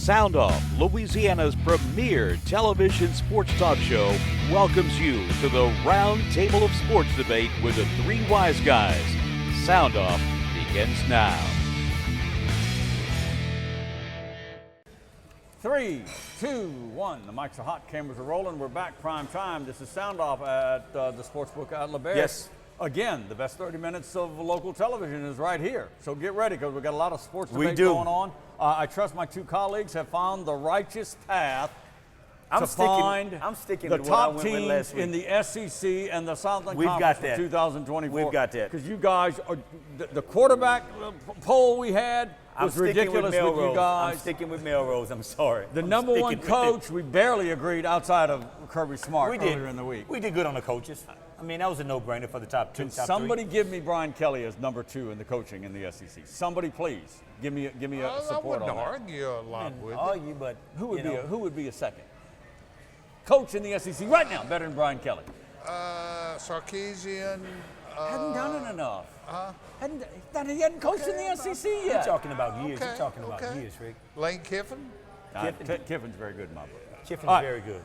SoundOff, Louisiana's premier television sports talk show, welcomes you to the round table of sports debate with the three wise guys. SoundOff begins now. 3, 2, 1. The mics are hot, cameras are rolling. We're back prime time. This is SoundOff at the Sportsbook at LeBaron. Yes. Again, the best 30 minutes of local television is right here. So get ready because we've got a lot of sports debate going on. I trust my two colleagues have found the righteous path to find the top teams in the SEC and the Southland Conference for 2024. We've got that. Because you guys, are, the quarterback poll we had was ridiculous with you guys. I'm sticking with Melrose. I'm sorry. The number one coach, we barely agreed outside of Kirby Smart earlier in the week. We did good on the coaches. I mean, that was a no-brainer for the top two. Can somebody give me Brian Kelly as number 2 in the coaching in the SEC? Somebody, please, give me a support on that. I wouldn't argue a lot with it. But who would be a second coach in the SEC right now better than Brian Kelly? Sarkisian. Hadn't done it enough. He hadn't coached in the SEC yet. You're talking about years. You're talking about years, Rick. Lane Kiffin. Kiffin's very good, my boy. Kiffin's very good.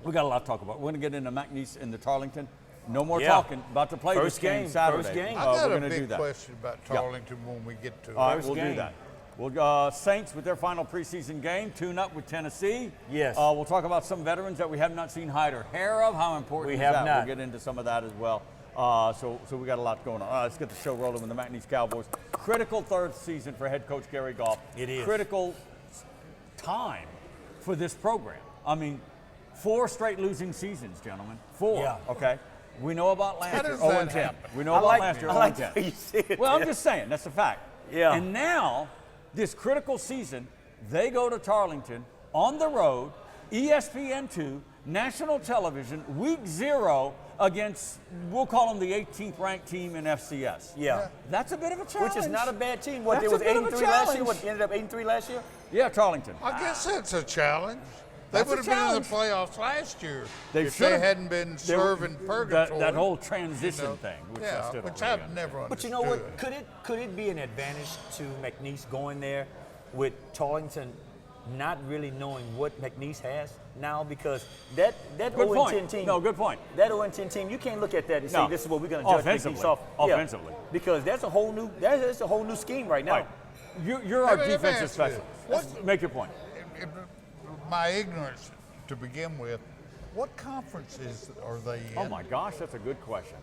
We got a lot to talk about. We're going to get into McNeese and the Tarleton. No more talking. About to play this game Saturday. First game. I got we're a big question about Tarleton when we get to it. All right, we'll do that. We'll Saints with their final preseason game, tune up with Tennessee. Yes. We'll talk about some veterans that we have not seen hide or hair of. How important is that? We'll get into some of that as well. So we got a lot going on. Let's get the show rolling with the McNeese Cowboys. Critical third season for head coach Gary Goff. It is. Critical time for this program. I mean, 4 straight losing seasons, gentlemen. 4. Yeah. Okay. We know about last year, 0-10. We know about last year, 0-10. Well, I'm just saying, that's a fact. Yeah. And now, this critical season, they go to Tarleton on the road, ESPN2, national television, week 0 against, we'll call them the 18th ranked team in FCS. Yeah. That's a bit of a challenge. Which is not a bad team. What, it was 8-3 last year? What, ended up 8-3 last year? Yeah, Tarleton. I guess that's a challenge. They would have been in the playoffs last year if they hadn't been serving purgatory. That whole transition thing. Which I've never understood. But you know what? Could it be an advantage to McNeese going there with Tarleton not really knowing what McNeese has now? Because that 0-10 team. No, good point. That 0-10 team, you can't look at that and say this is what we're going to judge McNeese off. Offensively. Yeah, because that's a whole new scheme right now. Right. You're our defensive specialist. Make your point. My ignorance to begin with, what conferences are they in? Oh my gosh, that's a good question.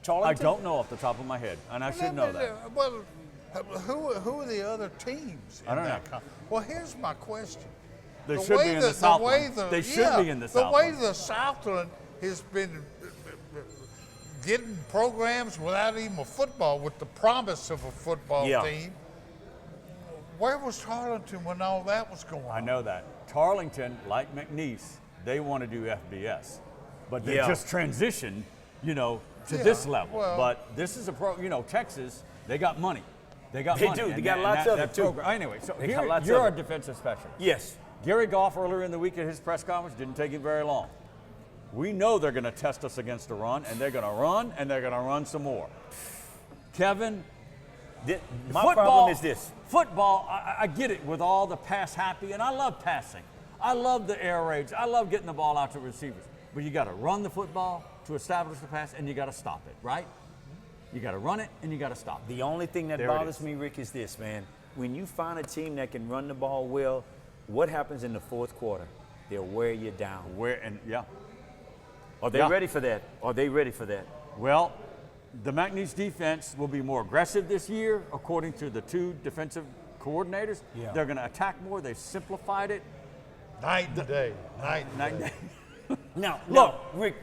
Tarleton? I don't know off the top of my head, and I should know that. Well, who are the other teams in that conference? Well, here's my question. They should be in the Southland. They should be in the Southland. The way the Southland has been getting programs without even a football, with the promise of a football team. Where was Tarleton when all that was going on? I know that. Tarleton, like McNeese, they want to do FBS. But they just transitioned, to this level. Well, but this is a Texas, they got money. They got money. They do. They got lots of it, too. Anyway, so you're our defensive specialist. Yes. Gary Goff, earlier in the week at his press conference, didn't take it very long. We know they're going to test us against the run, and they're going to run, and they're going to run some more. Kevin, my problem is this. Football, I get it with all the pass happy, and I love passing. I love the air raids. I love getting the ball out to receivers. But you got to run the football to establish the pass, and you got to stop it, right? You got to run it, and you got to stop it. The only thing that bothers me, Rick, is this, man. When you find a team that can run the ball well, what happens in the fourth quarter? They'll wear you down. Are they ready for that? Are they ready for that? Well, the McNeese defense will be more aggressive this year, according to the 2 defensive coordinators. Yeah. They're going to attack more. They've simplified it. Night and day. Night and day. Now, look, Rick,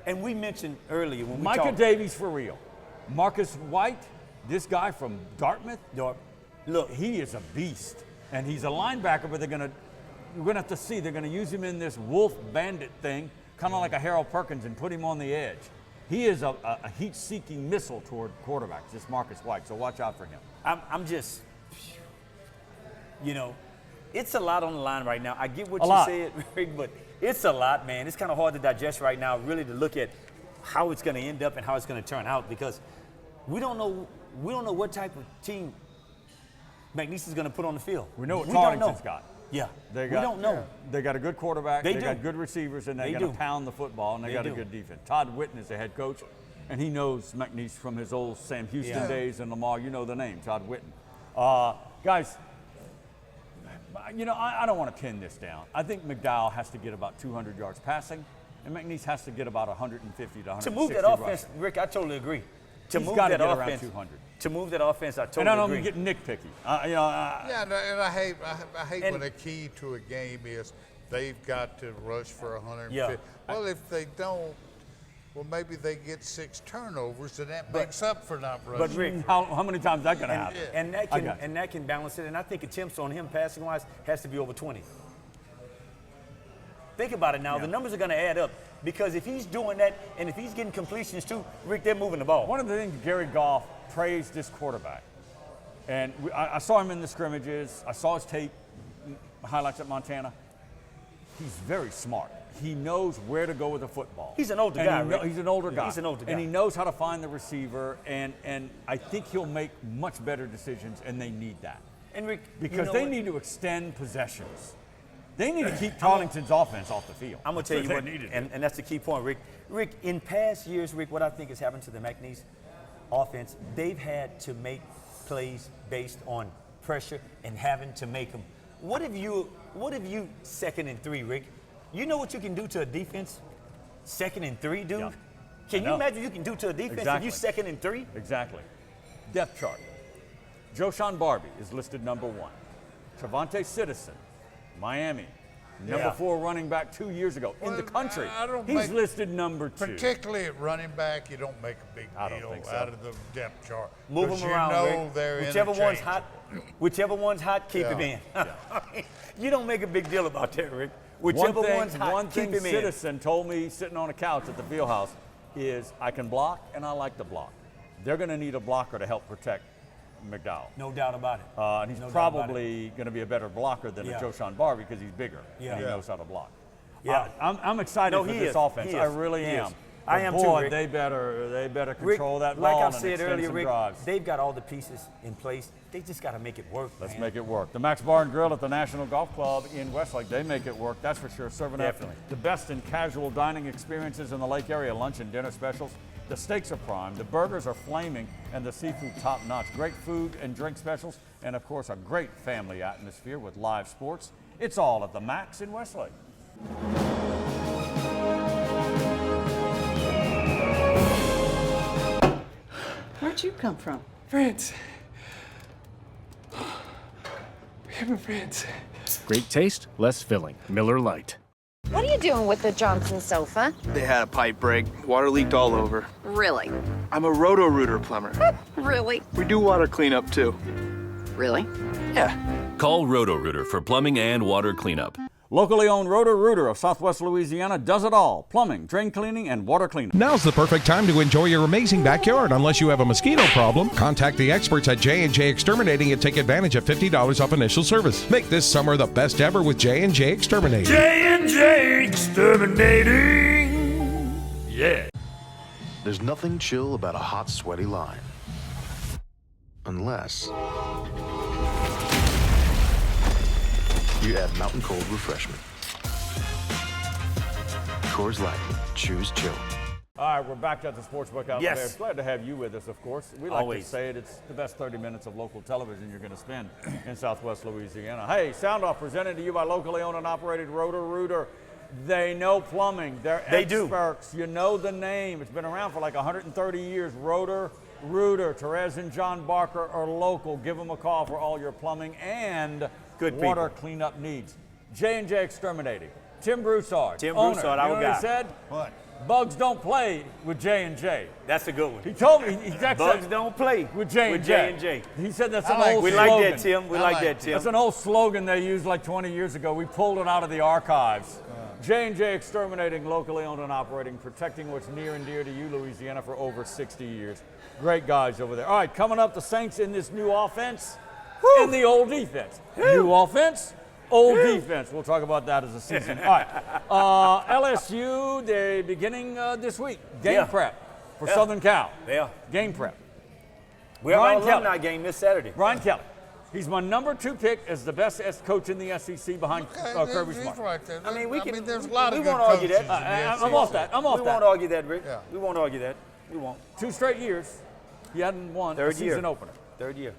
and we mentioned earlier when we Micah talked. Davies for real. Marcus White, this guy from Dartmouth. Look, he is a beast, and he's a linebacker. But we're going to have to see. They're going to use him in this wolf bandit thing, kind of like a Harold Perkins, and put him on the edge. He is a heat-seeking missile toward quarterbacks, this Marcus White, so watch out for him. I'm just, it's a lot on the line right now. I get what you said, Rick, but it's a lot, man. It's kind of hard to digest right now, really, to look at how it's going to end up and how it's going to turn out, because we don't know what type of team McNeese is going to put on the field. We know what Tarleton's got. Yeah, we don't know. They got a good quarterback. They got good receivers, and they're going to pound the football, and they got a good defense. Todd Whitten is the head coach, and he knows McNeese from his old Sam Houston days in Lamar. You know the name, Todd Whitten. Guys, you know, I don't want to pin this down. I think McDowell has to get about 200 yards passing, and McNeese has to get about 150 to 160 To move that offense, Rick, I totally agree. He's got to get around 200. To move that offense, I totally agree. And I don't want to get nitpicky. And I hate when the key to a game is they've got to rush for 150. Yeah. Well, if they don't, well, maybe they get 6 turnovers, and that makes up for not rushing. But Rick, how many times is that going to happen? And that can balance it. And I think attempts on him passing wise has to be over 20. Think about it now. The numbers are going to add up because if he's doing that and if he's getting completions too, Rick, they're moving the ball. One of the things Gary Goff praised this quarterback, and I saw him in the scrimmages. I saw his tape, highlights at Montana. He's very smart. He knows where to go with the football. He's an older guy, Rick. He's an older guy. He's an older guy. And he knows how to find the receiver, and I think he'll make much better decisions, and they need that. And Rick, because they need to extend possessions. They need to keep Tarleton's offense off the field. I'm going to tell you what, and that's the key point, Rick. Rick, in past years, Rick, what I think has happened to the McNeese offense, they've had to make plays based on pressure and having to make them. What if you 2nd and 3, Rick? You know what you can do to a defense? 2nd and 3, dude? Yeah. Can you imagine what you can do to a defense if you 2nd and 3? Exactly. Depth chart. Joshawn Barbie is listed number 1. Travante Citizen, Miami, number 4 running back 2 years ago in the country. He's listed number 2. Particularly at running back, you don't make a big deal out of the depth chart. Move them around, Rick. Whichever one's hot, keep him in. You don't make a big deal about that, Rick. Whichever one's hot, keep him in. Citizen told me sitting on a couch at the field house is I can block and I like to block. They're going to need a blocker to help protect McDowell. No doubt about it. And he's probably going to be a better blocker than a Joshawn Barbie because he's bigger and he knows how to block. Yeah, I'm excited for this offense. I really am. I am too, Rick. They better control Rick, that ball like I said earlier, Rick, drives. They've got all the pieces in place. They just got to make it work. Let's make it work. The Max Bar and Grill at the National Golf Club in Westlake, they make it work. That's for sure. Serving up the best in casual dining experiences in the Lake area, lunch and dinner specials. The steaks are prime, the burgers are flaming, and the seafood top-notch. Great food and drink specials, and of course a great family atmosphere with live sports. It's all at the Max in Westlake. Where'd you come from? France. We have France. Great taste, less filling. Miller Lite. What are you doing with the Johnson sofa? They had a pipe break. Water leaked all over. Really? I'm a Roto-Rooter plumber. Really? We do water cleanup, too. Really? Yeah. Call Roto-Rooter for plumbing and water cleanup. Locally owned Roto-Rooter of Southwest Louisiana does it all. Plumbing, drain cleaning, and water cleanup. Now's the perfect time to enjoy your amazing backyard. Unless you have a mosquito problem, contact the experts at J&J Exterminating and take advantage of $50 off initial service. Make this summer the best ever with J&J Exterminating. J&J Exterminating. Yeah. There's nothing chill about a hot, sweaty line. Unless you add Mountain Cold Refreshment. Coors Light. Choose chill. All right, we're back at the Sportsbook out there. Glad to have you with us, of course. We like to say it's the best 30 minutes of local television you're going to spend in Southwest Louisiana. Hey, SoundOff presented to you by locally owned and operated Roto-Rooter. They know plumbing. They're experts. You know the name. It's been around for like 130 years. Roto-Rooter. Therese and John Barker are local. Give them a call for all your plumbing and water cleanup needs. J&J Exterminating. Tim Broussard, owner. Our guy. You know what he said? What? Bugs don't play with J&J. That's a good one. He told me. Bugs don't play with J&J. He said that's an old slogan. We like that, Tim. We like that, Tim. That's an old slogan they used like 20 years ago. We pulled it out of the archives. J&J Exterminating, locally owned and operating, protecting what's near and dear to you, Louisiana, for over 60 years. Great guys over there. All right, coming up, the Saints in this new offense and the old defense. New offense, old defense. We'll talk about that as a season. All right. LSU, they're beginning this week. Game prep for Southern Cal. Yeah. Game prep. We have our alumni game this Saturday. Brian Kelly. He's my number 2 pick as the best coach in the SEC behind Kirby Smart. Right there. I mean, there's a lot of good won't argue coaches that. in the I'm off that. I'm off we that. won't argue that, Rick. Yeah. We won't argue that. We won't. 2 straight years, he hadn't won a season opener. Third year.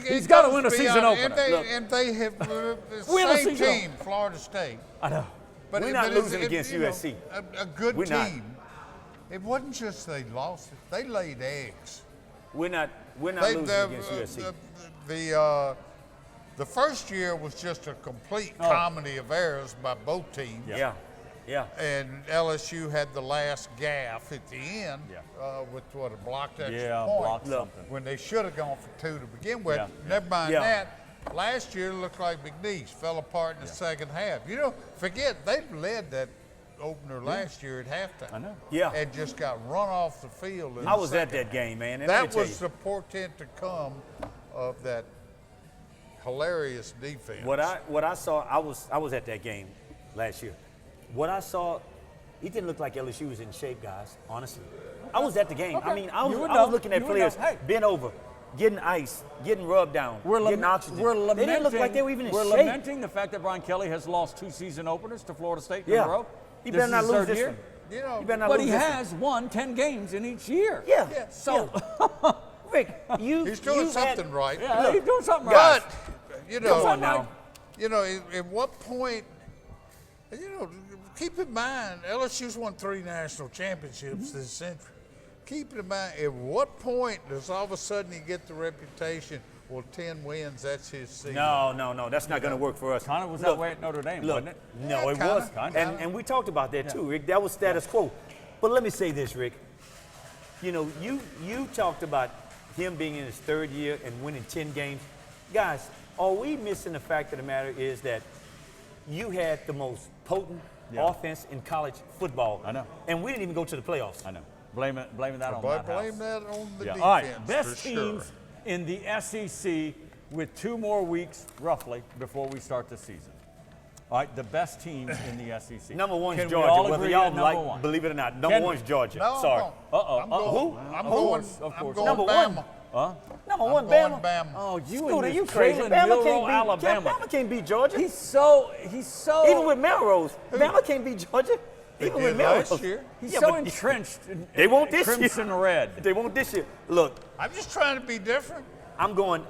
He's got to win a season opener. And they have the Win a same season team, Florida State. I know. But We're not losing against USC. A good We're not. team. It wasn't just they lost it; they laid eggs. We're not losing against USC. The first year was just a complete comedy of errors by both teams. Yeah. And LSU had the last gaffe at the end with a blocked extra point. Blocked something. When they should have gone for 2 to begin with. Yeah. Never mind that. Last year looked like McNeese fell apart in the second half. Forget they led that opener last year at halftime. I know. Yeah. And just got run off the field. I was at that game, man. and let me That tell was the portent to come of that hilarious defense. What I saw, I was at that game last year. What I saw, he didn't look like LSU was in shape, guys. Honestly, I was at the game. Okay. I mean, I was looking at You would players know. Hey. bent over, getting ice, getting rubbed down, getting oxygen. They didn't look like they were even in shape. We're lamenting the fact that Brian Kelly has lost 2 season openers to Florida State in a row. He This better not is lose his this third one. year. He better not But lose he this has won 10 games in each year. Yeah. So, Rick, he's doing something right. yeah, he's doing something right. But Come on now. At what point? Keep in mind, LSU's won 3 national championships this century. Keep in mind, at what point does all of a sudden he get the reputation? Well, 10 wins, that's his season. No, that's not going to work for us. Kind of was that way at Notre Dame, wasn't it? No, it was. And we talked about that too, Rick. That was status quo. But let me say this, Rick. You talked about him being in his 3rd year and winning 10 games. Guys, are we missing the fact of the matter is that you had the most potent offense in college football. I know. And we didn't even go to the playoffs. I know. Blaming that on But Matt House. blame that on the defense. All right, best for teams sure. in the SEC with 2 more weeks, roughly, before we start the season. All right, the best teams in the SEC. Number 1 is Can we Georgia. all Whether agree y'all on number like, 1? believe it or not, number 1 is Georgia. No, Sorry. no. I'm going Number Bama. 1. Huh? Number 1, going Bama. Bama. Oh, Scooter, and you this crazy. Jalen Bama Milroe, can't beat Alabama. Bama can't beat Georgia. He's so Even with Melrose, Bama can't beat Georgia. They Even did with Melrose. last year. He's Yeah, so but entrenched in they won't this crimson year. red. They won't this year. Look, I'm just trying to be different. I'm going.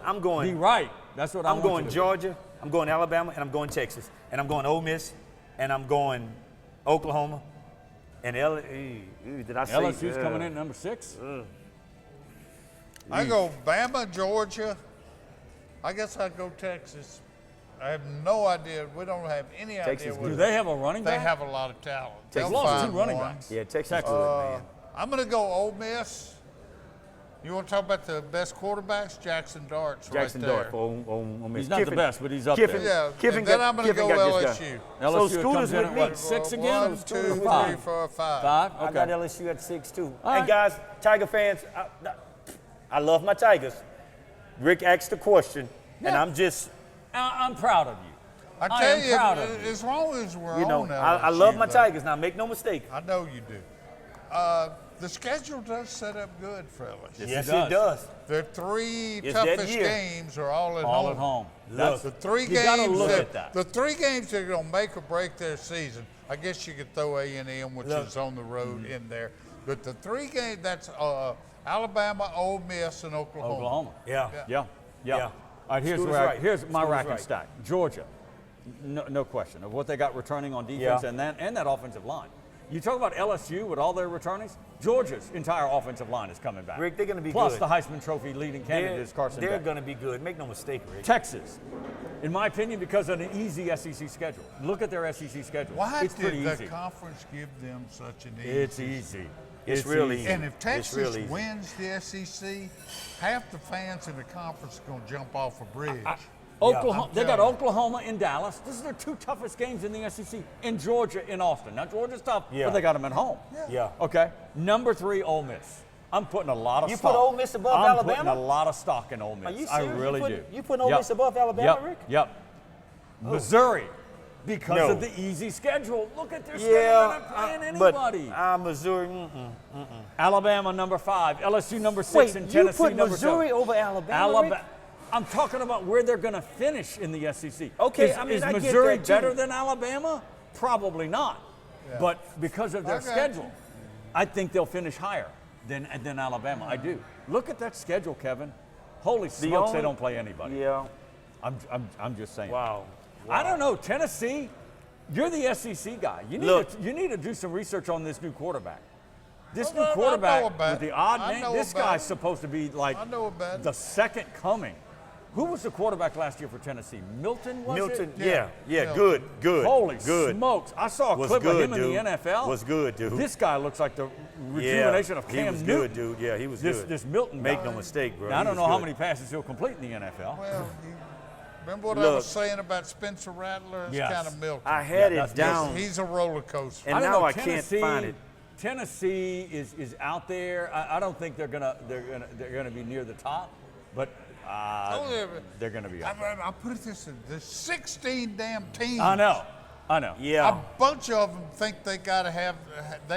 Be right. That's what I'm want going you to do. Georgia. I'm going Alabama, and I'm going Texas, and I'm going Ole Miss, and I'm going Oklahoma, and did I say LSU's coming in number 6. I go Bama, Georgia. I guess I'd go Texas. I have no idea. We don't have any Texas idea. good. Do they have a running They back? have a lot of talent. They've They'll lost find 2 running one. backs. Yeah, Texas good, man. I'm going to go Ole Miss. You want to talk about the best quarterbacks? Jackson Dart's Jackson right there. Dart for Ole Miss. He's not the Kiffin- best, but he's up Kiffin, there. Yeah, Kiffin and then got- I'm going to Kiffin go got this guy. LSU. LSU Scooter's comes in with at me. what, 6 again? 1, 2, 3, 5. 4, 5. 5? I Okay. got LSU at 6 too. All And right. guys, Tiger fans, I love my Tigers. Rick asked the question, and Yeah. I'm just, I'm proud of you. I I tell am you, proud of you. as long as we're you know, on LSU, I love my though, Tigers. Now, make no mistake. I know you do. The schedule does set up good for LSU. Yes, does. it does. Their 3 It's that toughest year. games are all at All home. at home. Look, The 3 You gotta games look that, at that. the 3 games that are going to make or break their season. I guess you could throw A&M, which Look. is on the road, in there. But the 3 games, that's Alabama, Ole Miss, and Oklahoma. Oklahoma. Yeah. Yeah. Yeah. All right, here's Scooter's where right. here's my Scooter's rack and right. stack. Georgia, no question of what they got returning on defense Yeah. and that offensive line. You talk about LSU with all their returnings. Georgia's entire offensive line is coming back. Rick, they're going to be Plus good. the Heisman Trophy leading candidate is Carson They're Beck. going to be good. Make no mistake, Rick. Texas, in my opinion, because of an easy SEC schedule. Look at their SEC schedule. Why it's pretty did the easy. conference give them such an easy? It's easy. It's really easy. easy. And if Texas real easy. wins the SEC, half the fans in the conference are going to jump off a bridge. Oklahoma, I'm they got telling you. Oklahoma in Dallas. This is their 2 toughest games in the SEC. And Georgia in Austin. Now Georgia's tough, Yeah. but they got them at home. Yeah. Okay. Number 3, Ole Miss. I'm putting a lot of You stock. put Ole Miss above I'm Alabama? putting a lot of stock in Ole Miss. Are you I serious? really You do. You putting Ole Miss above Alabama, Yep. Rick? Yep. Missouri, because No. of the easy schedule. Look at their schedule. They're Yeah, not playing but anybody. Missouri. Alabama number 5, LSU number 6, Wait, and you Tennessee put number Missouri 7. over Alabama, Rick? I'm talking about where they're going to finish in the SEC. Okay, is I get Missouri that too. better than Alabama? Probably not. Yeah. But because of their schedule, I think they'll finish higher than Alabama. I do. Look at that schedule, Kevin. Holy smokes, they don't play anybody. Yeah. I'm just saying. Wow. I don't know, Tennessee. You're the SEC guy. You need to do some research on this new quarterback. This new quarterback with the odd name. This guy's supposed to be like the second coming. Who was the quarterback last year for Tennessee? Milton, was it? Yeah. Good. Holy smokes. I saw a clip of him in the NFL. Was good, dude. This guy looks like the rejuvenation of Cam Newton. He was good, dude. Yeah, he was good. This Milton guy. Make no mistake, bro. Now, I don't know how many passes he'll complete in the NFL. Well, remember what I was saying about Spencer Rattler? It's kind of Milton. I had it down. He's a roller coaster. And now I can't find it. Tennessee is out there. I don't think they're gonna be near the top, but they're gonna be out there. I'll put it this way: there's 16 damn teams. I know. Yeah. A bunch of them think they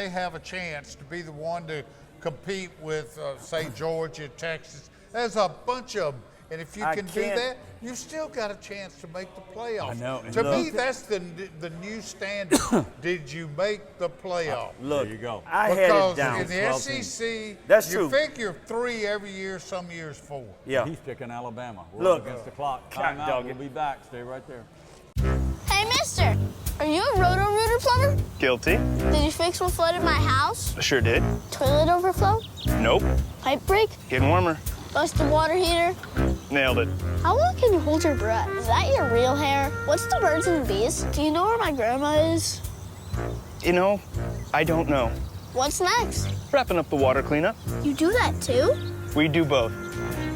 have a chance to be the one to compete with, say, Georgia, Texas. There's a bunch of them. And if you can do that, you've still got a chance to make the playoffs. I know. To me, that's the new standard. Did you make the playoff? Look, there you go. I had it down. Because in the SEC, that's you true. figure 3 every year, some years 4. Yeah. He's picking Alabama. We're Look, against the clock. Time out. We'll be back. Stay right there. Hey, mister, are you a roto-rooter plumber? Guilty. Did you fix what flooded my house? Sure did. Toilet overflow? Nope. Pipe break? Getting warmer. Busted water heater? Nailed it. How long can you hold your breath? Is that your real hair? What's the birds and the bees? Do you know where my grandma is? You know, I don't know. What's next? Wrapping up the water cleanup. You do that too? We do both.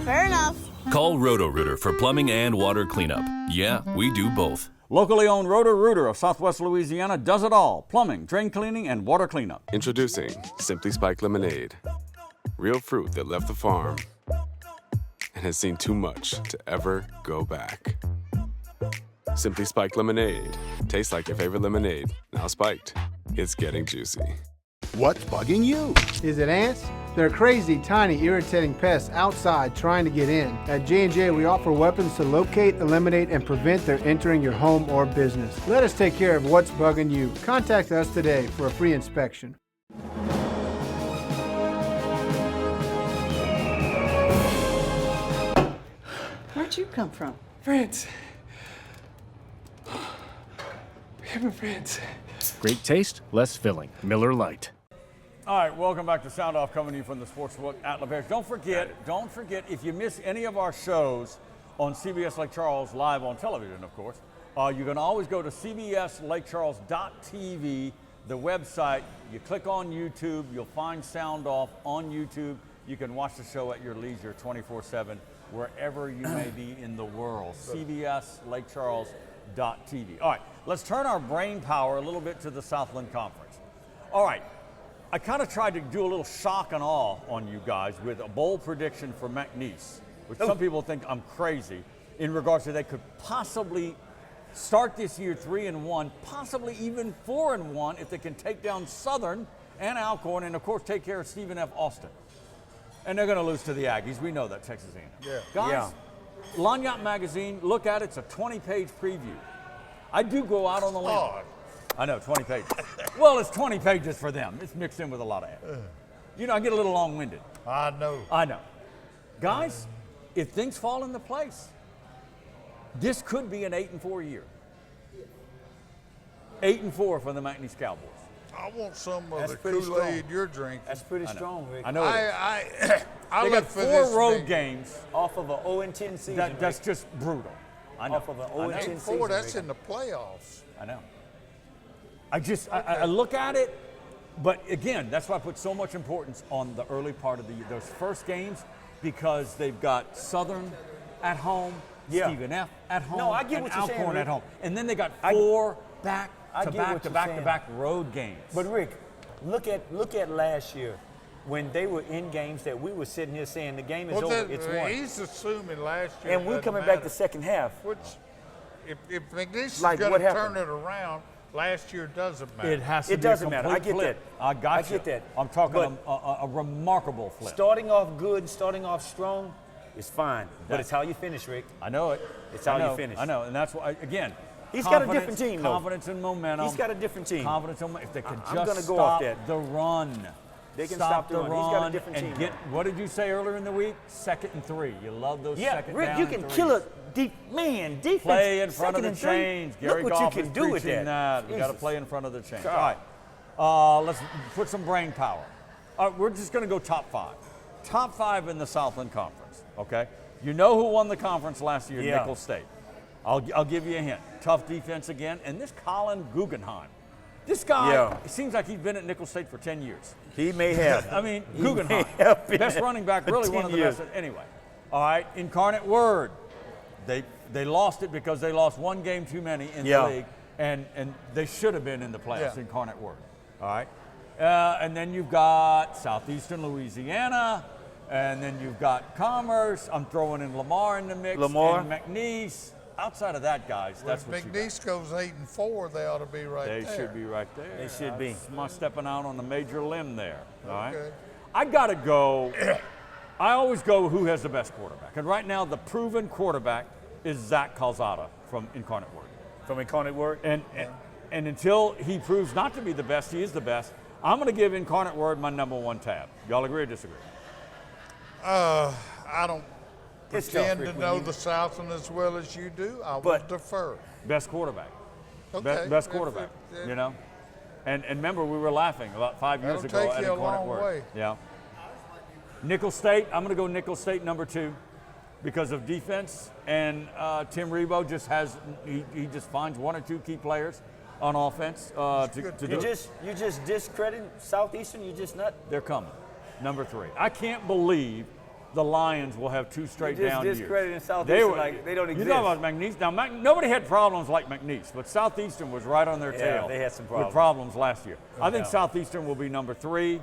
Fair enough. Call Roto-Rooter for plumbing and water cleanup. Yeah, we do both. Locally owned Roto-Rooter of Southwest Louisiana does it all: plumbing, drain cleaning, and water cleanup. Introducing Simply Spiked Lemonade. Real fruit that left the farm and has seen too much to ever go back. Simply Spiked Lemonade. Tastes like your favorite lemonade, now spiked. It's getting juicy. What's bugging you? Is it ants? They're crazy, tiny, irritating pests outside trying to get in. At J&J, we offer weapons to locate, eliminate, and prevent their entering your home or business. Let us take care of what's bugging you. Contact us today for a free inspection. Where'd you come from? France. We have a France. Great taste, less filling. Miller Lite. All right, welcome back to Sound Off, coming to you from the Sportsbook at LaBerge. Don't forget, if you miss any of our shows on CBS Lake Charles live on television, of course, you can always go to cbslakecharles.tv, the website. You click on YouTube, you'll find Sound Off on YouTube. You can watch the show at your leisure 24/7, wherever you may be in the world. cbslakecharles.tv. All right, let's turn our brain power a little bit to the Southland Conference. All right. I kind of tried to do a little shock and awe on you guys with a bold prediction for McNeese, which some people think I'm crazy, in regards to they could possibly start this year 3-1, possibly even 4-1 if they can take down Southern and Alcorn, and of course take care of Stephen F. Austin. And they're going to lose to the Aggies. We know that, Texas A&M. Yeah. Guys, Lagniappe Magazine, look at it. It's a 20-page preview. I do go out on the limb. I know, 20 pages. Well, it's 20 pages for them. It's mixed in with a lot of ads. You know, I get a little long-winded. I know. Guys, if things fall into place, this could be an 8-4 year. 8-4 for the McNeese Cowboys. I want some of the Kool-Aid you're drinking. That's pretty strong, Rick. I know it is. I they got 4 road games. Off of an 0-10 season. That's just brutal. I know. Off of an 0-10 season. That's in the playoffs. I know. I look at it, but again, that's why I put so much importance on the early part of those first games, because they've got Southern at home, Stephen F. at home, I get and what you're saying, Alcorn Rick. at home. And then they got 4 back-to-back road games. But Rick, look at last year when they were in games that we were sitting here saying the game is over, it's won. He's assuming last year. And we're coming back the second half. Which, if McNeese is Like going what to happened? turn it around, last year doesn't matter. It has to It be doesn't a matter. complete I get flip. that. I got I you. get that. I'm talking But a remarkable flip. Starting off good, starting off strong, is fine. But it's how you finish, Rick. I know it. It's how you finish. I know, and that's why, again, he's got a different team, though. Confidence and momentum. He's got a different team. Confidence and momentum. If they could I'm just gonna go off stop that. the run. They can stop the run. He's got a different and team. what did you say earlier in the week? 2nd and 3. You love those second Rick, down you and can threes. kill a defense. Play in front of the chains. Gary Look what Goff you can is do with preaching that. We got to Jesus. play in front of the chains. God. All right. Let's put some brain power. All right, we're just going to go top 5. Top 5 in the Southland Conference, okay? You know who won the conference last year? Yeah. Nicholls State. I'll give you a hint. Tough defense again. And this Colin Guggenheim. This guy, it seems like he's been at Nicholls State for 10 years. He may have. I mean, Guggenheim. Best running back, really one of the best. Anyway, all right, Incarnate Word. They lost it because they lost one game too many in the league, and they should have been in the playoffs, Incarnate Word. All right? And then you've got Southeastern Louisiana, and then you've got Commerce. I'm throwing in Lamar in the mix. Lamar. And McNeese. Outside of that, guys, that's what McNeese goes 8-4, they ought to be right there. They should be right there. They should be. I'm stepping out on a major limb there. All right. Okay. I got to go. I always go who has the best quarterback. And right now, the proven quarterback is Zach Calzada from Incarnate Word. From Incarnate Word? And until he proves not to be the best, he is the best. I'm going to give Incarnate Word my #1 tab. Y'all agree or disagree? I don't pretend tough, Rick, to know the Southland as well as you do. I will defer. Best quarterback. Okay. Best quarterback, you know? And remember, we were laughing about 5 years ago at Incarnate Word. Yeah. Nicholls State, I'm going to go Nicholls State #2 because of defense. And Tim Rebo just he just finds 1 or 2 key players on offense to do it. You just discredit Southeastern? You just not? They're coming. #3. I can't believe the Lions will have 2 straight down years. Discrediting Southeastern like they don't exist. You know about McNeese. Now, nobody had problems like McNeese, but Southeastern was right on their tail. They had some problems. With problems last year. I think Southeastern will be #3.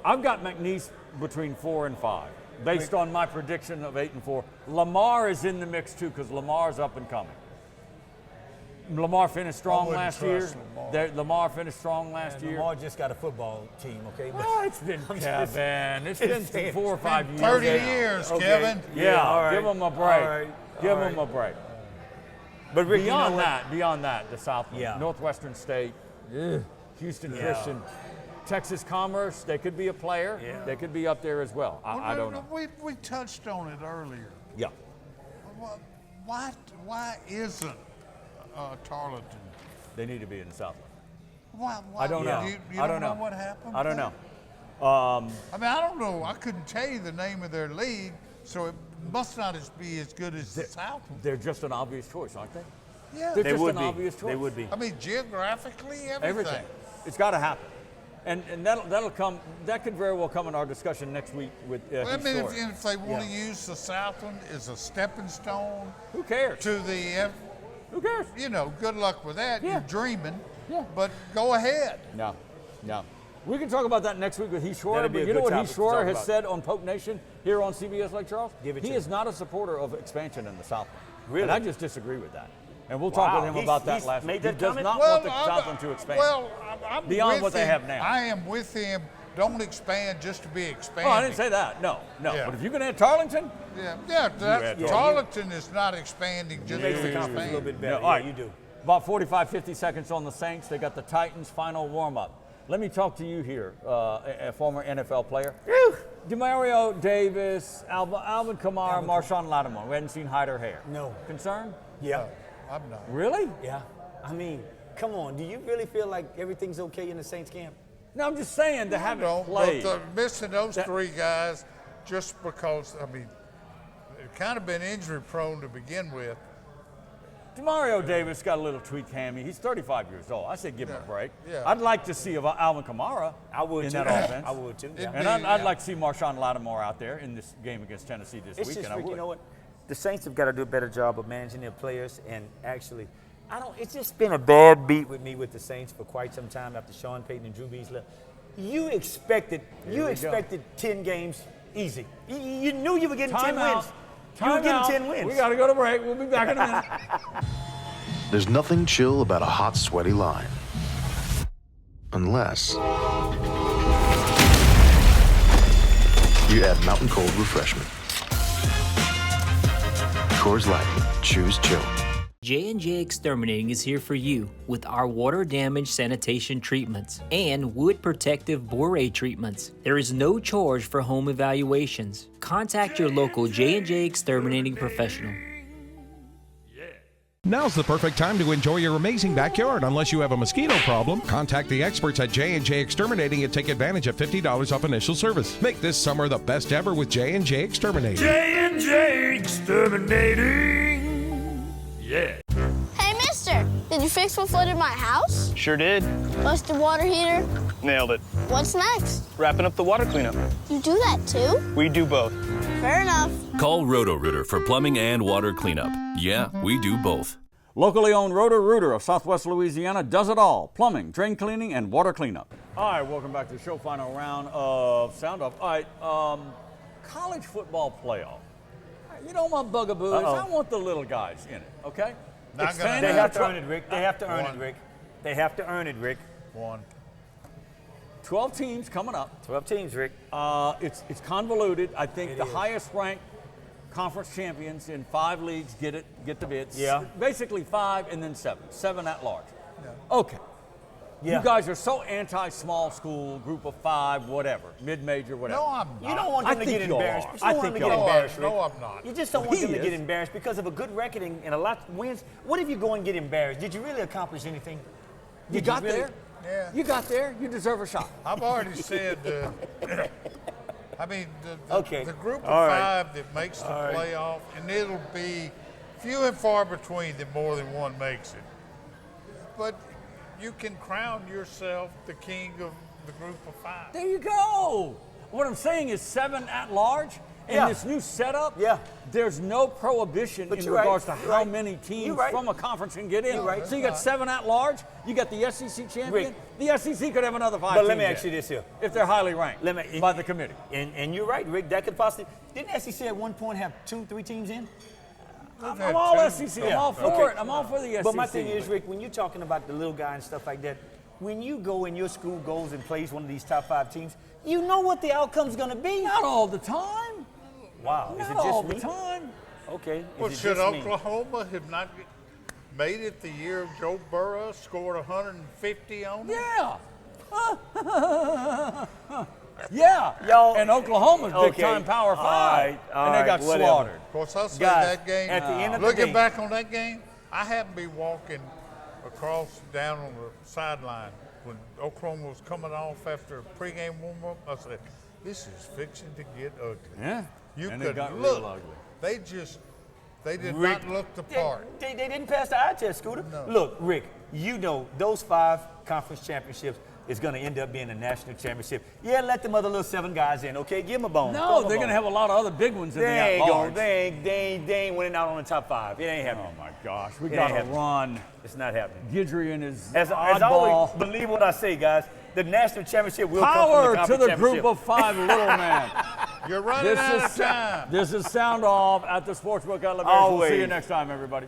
I've got McNeese between 4 and 5, based on my prediction of 8 and 4. Lamar is in the mix too, because Lamar's up and coming. Lamar finished strong last year. Lamar finished strong last year. Lamar just got a football team, okay? Oh, it's been, Kevin. It's been 4 or 5 years. 30 years, Kevin. Yeah, all right. give him a break. All right. Give him a break. But Rick, beyond that, the South, Northwestern State, Houston Yeah. Christian, Texas Commerce, they could be a player. Yeah. They could be up there as well. I don't know. We touched on it earlier. Yeah. Why isn't Tarleton? They need to be in the South. Why? I don't know. You I don't know know what happened? I don't know. I mean, I don't know. I couldn't tell you the name of their league, so it must not be as good as the Southland. They're just an obvious choice, aren't they? Yeah. They're They just would an be. obvious choice. They would be. I mean, geographically, Everything. It's got to happen. And that'll come. That could very well come in our discussion next week with. Well, I mean, Heath if they want to use the Southland as a stepping stone, who cares? To the, who cares? You know, good luck with that. Yeah. You're dreaming. Yeah. But go ahead. No. We can talk about that next week with Heath Schroer. That'd be But a you know good what Heath topic to talk Schroer has about. said on Pope Nation here on CBS Lake Charles? Give it he to is me. not a supporter of expansion in the Southland. Really? And I just disagree with that. And we'll talk with him about that He's last made week. that He does comment? not Well, want the Southland to expand. Well, I'm beyond with what they him. have now. I am with him. Don't expand just to be expanding. Oh, I didn't say that. No. Yeah. But if you can add Tarleton, Yeah. Tarleton is not expanding just to makes the be conference a little expanding. bit better. all right. Yeah, you do. About 45, 50 seconds on the Saints. They got the Titans' final warm-up. Let me talk to you here, a former NFL player. Demario Davis, Alvin Kamara, Marshawn Lattimore. We hadn't seen hide or hair. No. Concerned? Yeah. I'm not. Really? Yeah. I mean, come on. Do you really feel like everything's okay in the Saints camp? No, I'm just saying to have it played. But missing those 3 guys just because, I mean, they've kind of been injury prone to begin with. Demario Davis got a little tweaked hammy. He's 35 years old. I said give him a break. Yeah. I'd like to see Alvin Kamara in that offense. I would too. Yeah. And I'd like to see Marshawn Lattimore out there in this game against Tennessee this It's week. just, And I Rick, would. you know what? The Saints have got to do a better job of managing their players and actually, it's just been a bad beat with me with the Saints for quite some time after Sean Payton and Drew Brees left. You expected 10 games easy. You knew you were getting 10 wins. You were getting 10 wins. We got to go to break. We'll be back in a minute. There's nothing chill about a hot, sweaty line. Unless you add Mountain Cold Refreshment. Coors Light. Choose chill. J&J Exterminating is here for you with our water damage sanitation treatments and wood protective borate treatments. There is no charge for home evaluations. Contact your local J&J Exterminating professional. Now's the perfect time to enjoy your amazing backyard. Unless you have a mosquito problem, contact the experts at J&J Exterminating and take advantage of $50 off initial service. Make this summer the best ever with J&J Exterminating. J&J Exterminating. Yeah. Hey, mister, did you fix what flooded my house? Sure did. Bust the water heater? Nailed it. What's next? Wrapping up the water cleanup. You do that too? We do both. Fair enough. Call Roto-Rooter for plumbing and water cleanup. Yeah, we do both. Locally owned Roto-Rooter of Southwest Louisiana does it all. Plumbing, drain cleaning, and water cleanup. All right, welcome back to the show. Final round of Sound Off. All right, college football playoff. You know my bugaboo is I want the little guys in it, okay? They have to earn it, Rick. They have to earn it, Rick. They have to earn it, Rick. 12 teams coming up. 12 teams, Rick. It's convoluted. I think the highest ranked conference champions in 5 leagues get the bids. Yeah. Basically 5 and then 7. 7 at large. Yeah. Okay. Yeah. You guys are so anti-small school, group of 5, whatever, mid-major, whatever. No, I'm not. You don't want them to get embarrassed. I think you are. No, I'm not. You just don't want them to get embarrassed because of a good record and a lot of wins. What if you go and get embarrassed? Did you really accomplish anything? You got there. Yeah. You got there. You deserve a shot. I've already said, I mean, the group of 5 that makes the playoff, and it'll be few and far between that more than one makes it. But you can crown yourself the king of the group of 5. There you go. What I'm saying is 7 at large. In this new setup, there's no prohibition in regards to how many teams from a conference can get in. So you got 7 at large, you got the SEC champion. The SEC could have another 5 teams. But let me ask you this here. If they're highly ranked by the committee. And you're right, Rick, that could possibly, didn't SEC at one point have 2-3 teams in? I'm all SEC. I'm all for it. I'm all for the SEC. But my thing is, Rick, when you're talking about the little guy and stuff like that, when you go and your school goes and plays one of these top 5 teams, you know what the outcome's going to be. Not all the time. Wow. Not is it just all me? the time. Okay. Well, should Oklahoma have not made it the year of Joe Burrow, scored 150 on them? Yeah. Y'all, and Oklahoma's big-time Power 5, and they got slaughtered. Of course, I'll say that game. At the end of looking the day, back on that game, I happened to be walking across down on the sideline when Oklahoma was coming off after a pregame warm-up. I said, "This is fixing to get ugly." Yeah. You and could it got look. real ugly. They did not look the part. They didn't pass the eye test, Scooter. No. Look, Rick, you know those 5 conference championships is going to end up being a national championship. Yeah, let them other little 7 guys in, okay? Give them a bone. No, they're going to have a lot of other big ones in the at-large. They ain't winning out on the top 5. It ain't happening. Oh, my gosh. We got to run. It's not happening. Guidry and his as always, believe what I say, guys. The national championship will Power come from the to the group of 5, little man. You're running out of time. This is Sound Off at the Sportsbook Elevation. We'll see you next time, everybody.